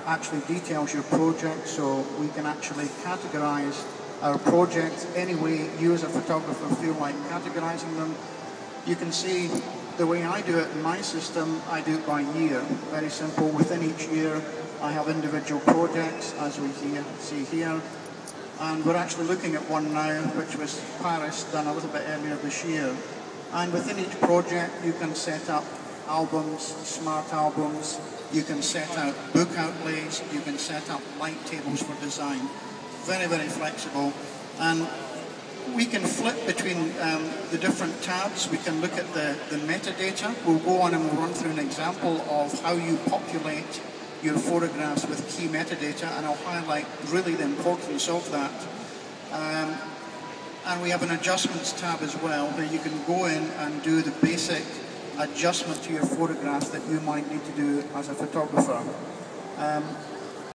actually details your project, so we can actually categorize our projects any way you as a photographer feel like categorizing them. You can see the way I do it in my system, I do it by year. Very simple. Within each year, I have individual projects, as we see here. And we're actually looking at one now, which was Paris, done a little bit earlier this year. And within each project, you can set up albums, smart albums, you can set out book outlays, you can set up light tables for design. Very, very flexible. And we can flip between the different tabs. We can look at the metadata. We'll go on and we'll run through an example of how you populate your photographs with key metadata, and I'll highlight really the importance of that. And we have an adjustments tab as well, where you can go in and do the basic adjustment to your photographs that you might need to do as a photographer.